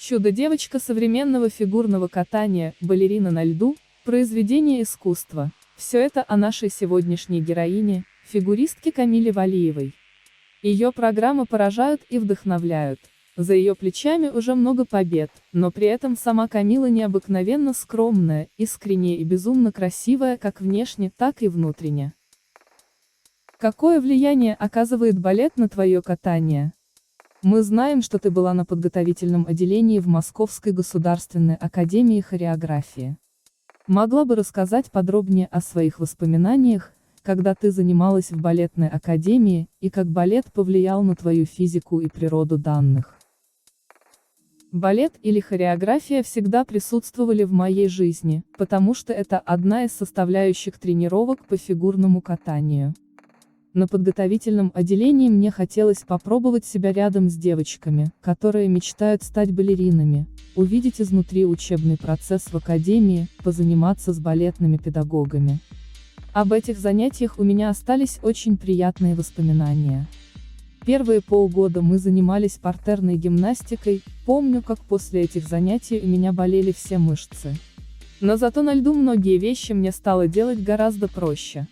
Чудо-девочка современного фигурного катания, балерина на льду, произведение искусства. Все это о нашей сегодняшней героине, фигуристке Камиле Валиевой. Ее программы поражают и вдохновляют. За ее плечами уже много побед, но при этом сама Камила необыкновенно скромная, искренняя и безумно красивая как внешне, так и внутренне. Какое влияние оказывает балет на твое катание? Мы знаем, что ты была на подготовительном отделении в Московской государственной академии хореографии. Могла бы рассказать подробнее о своих воспоминаниях, когда ты занималась в балетной академии, и как балет повлиял на твою физику и природу данных? Балет или хореография всегда присутствовали в моей жизни, потому что это одна из составляющих тренировок по фигурному катанию. На подготовительном отделении мне хотелось попробовать себя рядом с девочками, которые мечтают стать балеринами, увидеть изнутри учебный процесс в академии, позаниматься с балетными педагогами. Об этих занятиях у меня остались очень приятные воспоминания. Первые полгода мы занимались партерной гимнастикой, помню, как после этих занятий у меня болели все мышцы. Но зато на льду многие вещи мне стало делать гораздо проще.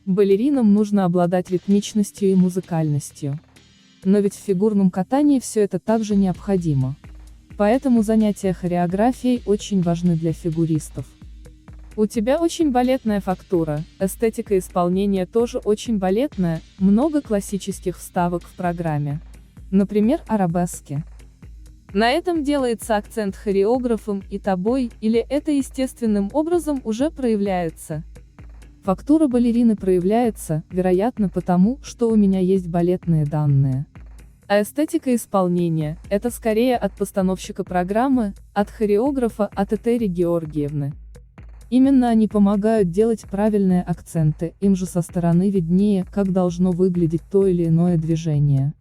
Балеринам нужно обладать ритмичностью и музыкальностью. Но ведь в фигурном катании все это также необходимо. Поэтому занятия хореографией очень важны для фигуристов. У тебя очень балетная фактура, эстетика исполнения тоже очень балетная, много классических вставок в программе. Например, арабески. На этом делается акцент хореографом и тобой, или это естественным образом уже проявляется? Фактура балерины проявляется, вероятно, потому, что у меня есть балетные данные. А эстетика исполнения – это скорее от постановщика программы, от хореографа, от Этери Георгиевны. Именно они помогают делать правильные акценты, им же со стороны виднее, как должно выглядеть то или иное движение.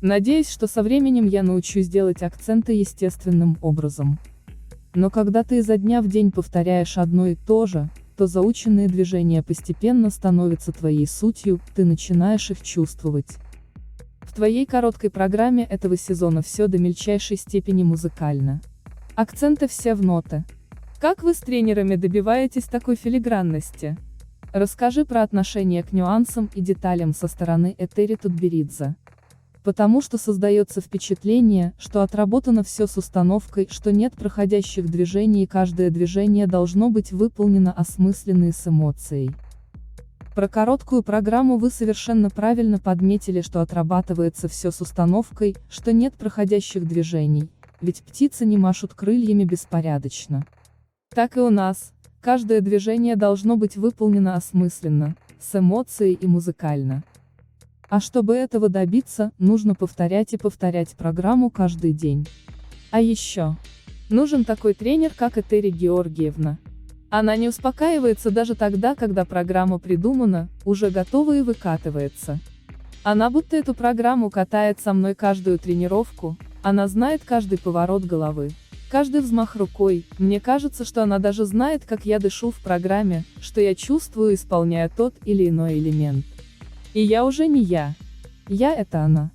Надеюсь, что со временем я научусь делать акценты естественным образом. Но когда ты изо дня в день повторяешь одно и то же, то заученные движения постепенно становятся твоей сутью, ты начинаешь их чувствовать. В твоей короткой программе этого сезона все до мельчайшей степени музыкально. Акценты все в ноты. Как вы с тренерами добиваетесь такой филигранности? Расскажи про отношение к нюансам и деталям со стороны Этери Тутберидзе. Потому что создается впечатление, что отработано все с установкой, что нет проходящих движений и каждое движение должно быть выполнено осмысленно и с эмоцией. Про короткую программу вы совершенно правильно подметили, что отрабатывается все с установкой, что нет проходящих движений, ведь птицы не машут крыльями беспорядочно. Так и у нас, каждое движение должно быть выполнено осмысленно, с эмоцией и музыкально. А чтобы этого добиться, нужно повторять и повторять программу каждый день. А еще, нужен такой тренер, как Этери Георгиевна. Она не успокаивается даже тогда, когда программа придумана, уже готова и выкатывается. Она будто эту программу катает со мной каждую тренировку, она знает каждый поворот головы, каждый взмах рукой, мне кажется, что она даже знает, как я дышу в программе, что я чувствую, исполняя тот или иной элемент. И я уже не я. Я — это она.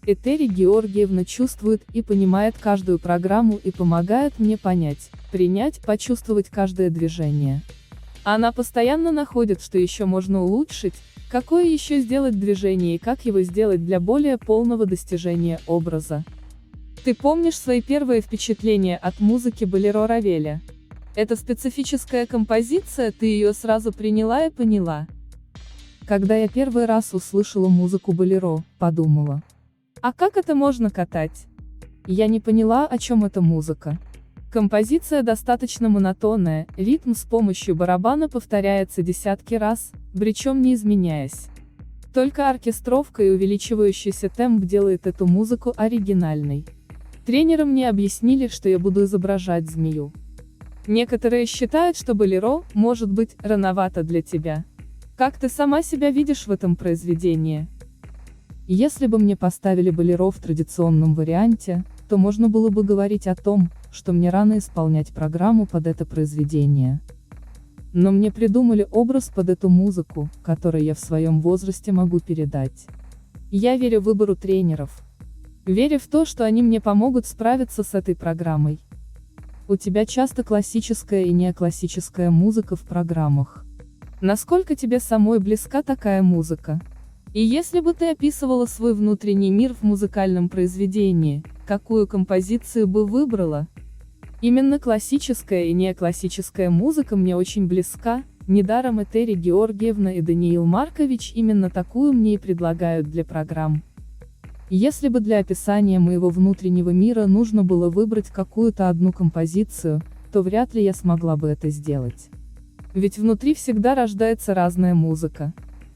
Этери Георгиевна чувствует и понимает каждую программу и помогает мне понять, принять, почувствовать каждое движение. Она постоянно находит, что еще можно улучшить, какое еще сделать движение и как его сделать для более полного достижения образа. Ты помнишь свои первые впечатления от музыки Болеро Равеля? Это специфическая композиция, ты ее сразу приняла и поняла? Когда я первый раз услышала музыку болеро, подумала: а как это можно катать? Я не поняла, о чем эта музыка. Композиция достаточно монотонная, ритм с помощью барабана повторяется десятки раз, причем не изменяясь. Только оркестровка и увеличивающийся темп делает эту музыку оригинальной. Тренеры мне объяснили, что я буду изображать змею. Некоторые считают, что болеро, может быть, рановато для тебя. Как ты сама себя видишь в этом произведении? Если бы мне поставили болеро в традиционном варианте, то можно было бы говорить о том, что мне рано исполнять программу под это произведение. Но мне придумали образ под эту музыку, который я в своем возрасте могу передать. Я верю выбору тренеров. веря в то, что они мне помогут справиться с этой программой. У тебя часто классическая и неоклассическая музыка в программах. Насколько тебе самой близка такая музыка? И если бы ты описывала свой внутренний мир в музыкальном произведении, какую композицию бы выбрала? Именно классическая и неоклассическая музыка мне очень близка, недаром Этери Георгиевна и Даниил Маркович именно такую мне и предлагают для программ. Если бы для описания моего внутреннего мира нужно было выбрать какую-то одну композицию, то вряд ли я смогла бы это сделать. Ведь внутри всегда рождается разная музыка.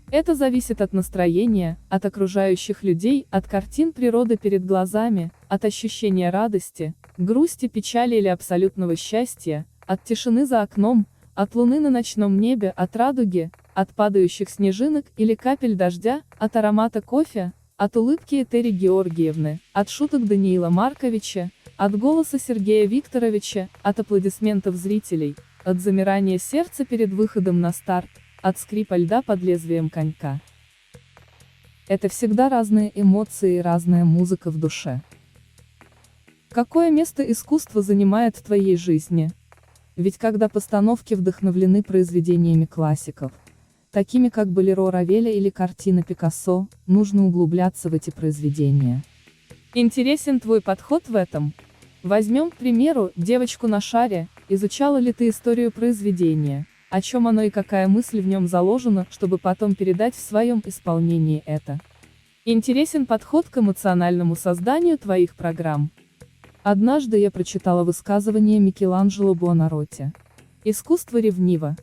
Это зависит от настроения, от окружающих людей, от картин природы перед глазами, от ощущения радости, грусти, печали или абсолютного счастья, от тишины за окном, от луны на ночном небе, от радуги, от падающих снежинок или капель дождя, от аромата кофе, от улыбки Этери Георгиевны, от шуток Даниила Марковича, от голоса Сергея Викторовича, от аплодисментов зрителей, от замирания сердца перед выходом на старт, от скрипа льда под лезвием конька. Это всегда разные эмоции и разная музыка в душе. Какое место искусство занимает в твоей жизни? Ведь когда постановки вдохновлены произведениями классиков, такими как «Болеро» Равеля или картина Пикассо, нужно углубляться в эти произведения. Интересен твой подход в этом? Возьмем, к примеру, «Девочку на шаре», изучала ли ты историю произведения, о чем оно и какая мысль в нем заложена, чтобы потом передать в своем исполнении это? Интересен подход к эмоциональному созданию твоих программ? Однажды я прочитала высказывание Микеланджело Буонаротти. Искусство ревниво.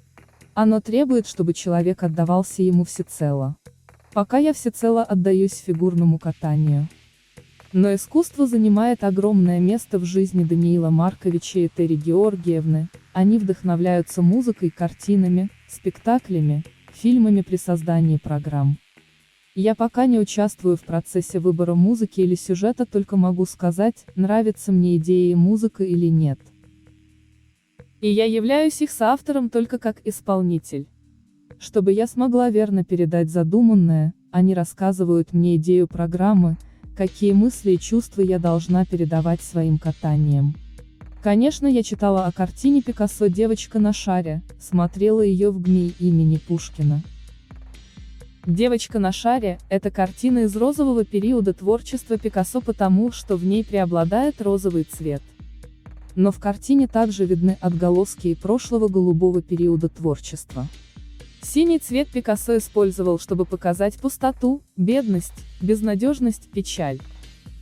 Оно требует, чтобы человек отдавался ему всецело. Пока я всецело отдаюсь фигурному катанию. Но искусство занимает огромное место в жизни Даниила Марковича и Этери Георгиевны, они вдохновляются музыкой, картинами, спектаклями, фильмами при создании программ. Я пока не участвую в процессе выбора музыки или сюжета, только могу сказать, нравится мне идея и музыка или нет. И я являюсь их соавтором только как исполнитель. Чтобы я смогла верно передать задуманное, они рассказывают мне идею программы, какие мысли и чувства я должна передавать своим катанием. Конечно, я читала о картине Пикассо «Девочка на шаре», смотрела ее в ГМИ имени Пушкина. «Девочка на шаре» — это картина из розового периода творчества Пикассо потому, что в ней преобладает розовый цвет. Но в картине также видны отголоски и прошлого голубого периода творчества. Синий цвет Пикассо использовал, чтобы показать пустоту, бедность, безнадежность, печаль.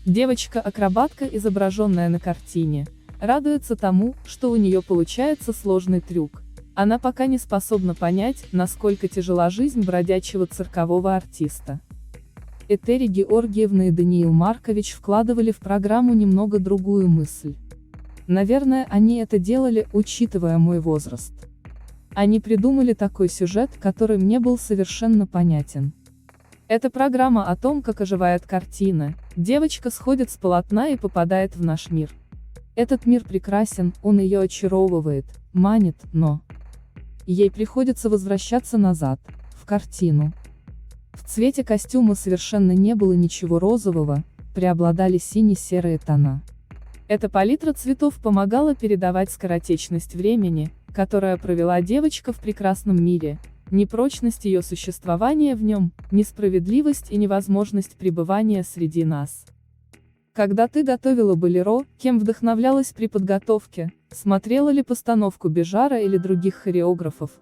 Девочка-акробатка, изображенная на картине, радуется тому, что у нее получается сложный трюк. Она пока не способна понять, насколько тяжела жизнь бродячего циркового артиста. Этери Георгиевна и Даниил Маркович вкладывали в программу немного другую мысль. Наверное, они это делали, учитывая мой возраст. Они придумали такой сюжет, который мне был совершенно понятен. Это программа о том, как оживает картина, девочка сходит с полотна и попадает в наш мир. Этот мир прекрасен, он ее очаровывает, манит, но ей приходится возвращаться назад, в картину. В цвете костюма совершенно не было ничего розового, преобладали сине-серые тона. Эта палитра цветов помогала передавать скоротечность времени, которое провела девочка в прекрасном мире, непрочность ее существования в нем, несправедливость и невозможность пребывания среди нас. Когда ты готовила «Болеро», кем вдохновлялась при подготовке, смотрела ли постановку Бежара или других хореографов?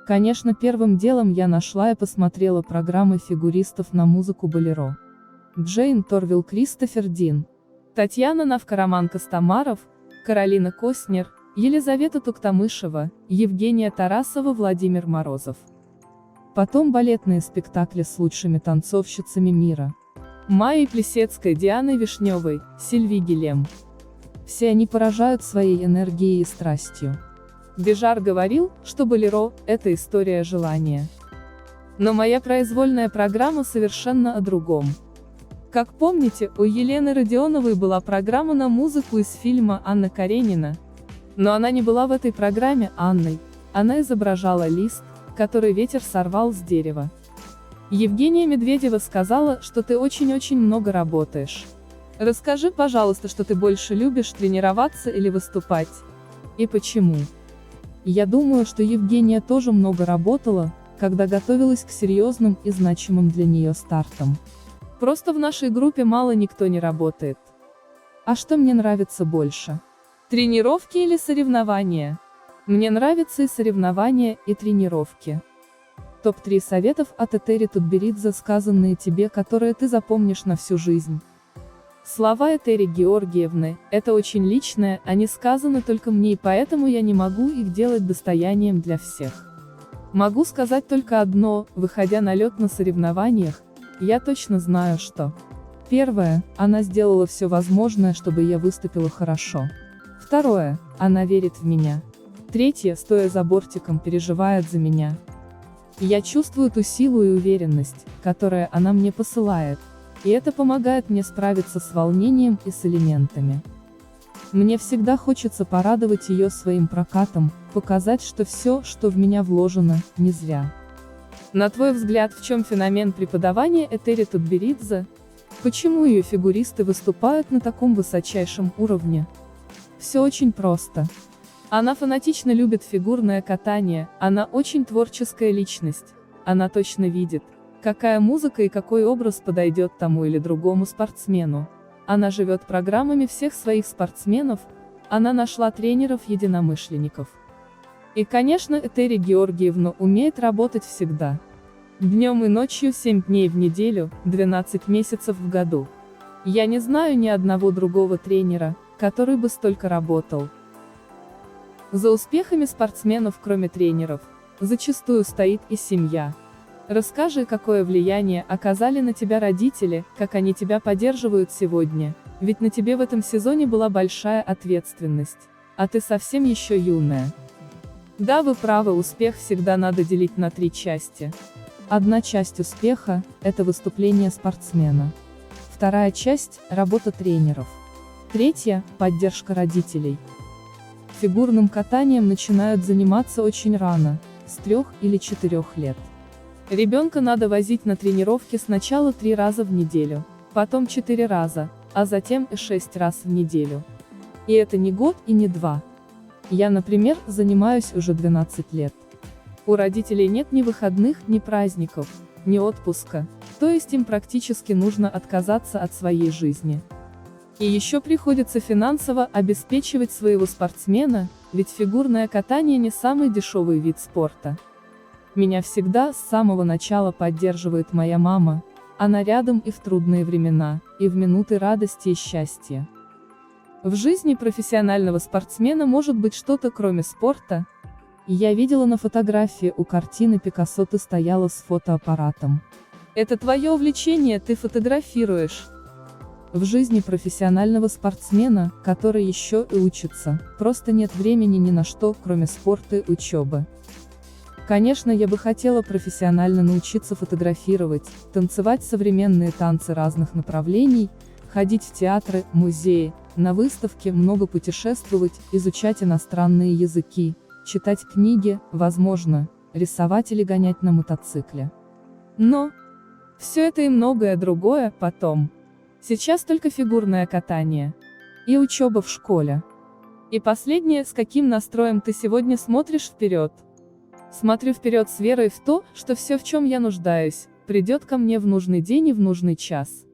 Конечно, первым делом я нашла и посмотрела программы фигуристов на музыку «Болеро». Джейн Торвилл, Кристофер Дин, Татьяна Навка-Роман-Костомаров, Каролина Костнер, Елизавета Туктамышева, Евгения Тарасова, Владимир Морозов. Потом балетные спектакли с лучшими танцовщицами мира. Майей Плесецкой, Дианой Вишневой, Сильви Гилем. Все они поражают своей энергией и страстью. Бежар говорил, что «Болеро» — это история желания. Но моя произвольная программа совершенно о другом. Как помните, у Елены Родионовой была программа на музыку из фильма «Анна Каренина». Но она не была в этой программе Анной, она изображала лист, который ветер сорвал с дерева. Евгения Медведева сказала, что ты очень-очень много работаешь. Расскажи, пожалуйста, что ты больше любишь, тренироваться или выступать? И почему? Я думаю, что Евгения тоже много работала, когда готовилась к серьезным и значимым для нее стартам. Просто в нашей группе мало никто не работает. А что мне нравится больше? Тренировки или соревнования? Мне нравятся и соревнования, и тренировки. Топ-3 советов от Этери Тутберидзе, сказанные тебе, которые ты запомнишь на всю жизнь. Слова Этери Георгиевны – это очень личное, они сказаны только мне, и поэтому я не могу их делать достоянием для всех. Могу сказать только одно: выходя на лед на соревнованиях, я точно знаю, что. Первое, она сделала все возможное, чтобы я выступила хорошо. Второе, она верит в меня. Третье, стоя за бортиком, переживает за меня. Я чувствую ту силу и уверенность, которую она мне посылает, и это помогает мне справиться с волнением и с элементами. Мне всегда хочется порадовать ее своим прокатом, показать, что все, что в меня вложено, не зря. На твой взгляд, в чем феномен преподавания Этери Тутберидзе? Почему ее фигуристы выступают на таком высочайшем уровне? Все очень просто. Она фанатично любит фигурное катание, она очень творческая личность, она точно видит, какая музыка и какой образ подойдет тому или другому спортсмену. Она живет программами всех своих спортсменов, она нашла тренеров-единомышленников. И, конечно, Этери Георгиевна умеет работать всегда. Днем и ночью, 7 дней в неделю, 12 месяцев в году. Я не знаю ни одного другого тренера, который бы столько работал. За успехами спортсменов, кроме тренеров, зачастую стоит и семья. Расскажи, какое влияние оказали на тебя родители, как они тебя поддерживают сегодня, ведь на тебе в этом сезоне была большая ответственность, а ты совсем еще юная. Да, вы правы, успех всегда надо делить на 3 части. Одна часть успеха – это выступление спортсмена. Вторая часть – работа тренеров. Третья – поддержка родителей. Фигурным катанием начинают заниматься очень рано, с 3 или 4 лет. Ребенка надо возить на тренировки сначала 3 раза в неделю, потом 4 раза, а затем и 6 раз в неделю. И это не год и не 2. Я, например, занимаюсь уже 12 лет. У родителей нет ни выходных, ни праздников, ни отпуска, то есть им практически нужно отказаться от своей жизни. И еще приходится финансово обеспечивать своего спортсмена, ведь фигурное катание не самый дешевый вид спорта. Меня всегда, с самого начала поддерживает моя мама, она рядом и в трудные времена, и в минуты радости и счастья. В жизни профессионального спортсмена может быть что-то кроме спорта. Я видела на фотографии у картины Пикассо, ты стояла с фотоаппаратом. Это твое увлечение, ты фотографируешь. В жизни профессионального спортсмена, который еще и учится, просто нет времени ни на что, кроме спорта и учебы. Конечно, я бы хотела профессионально научиться фотографировать, танцевать современные танцы разных направлений, ходить в театры, музеи, на выставки, много путешествовать, изучать иностранные языки, читать книги, возможно, рисовать или гонять на мотоцикле. Но все это и многое другое потом. Сейчас только фигурное катание. И учеба в школе. И последнее, с каким настроем ты сегодня смотришь вперед? Смотрю вперед с верой в то, что все, в чем я нуждаюсь, придет ко мне в нужный день и в нужный час.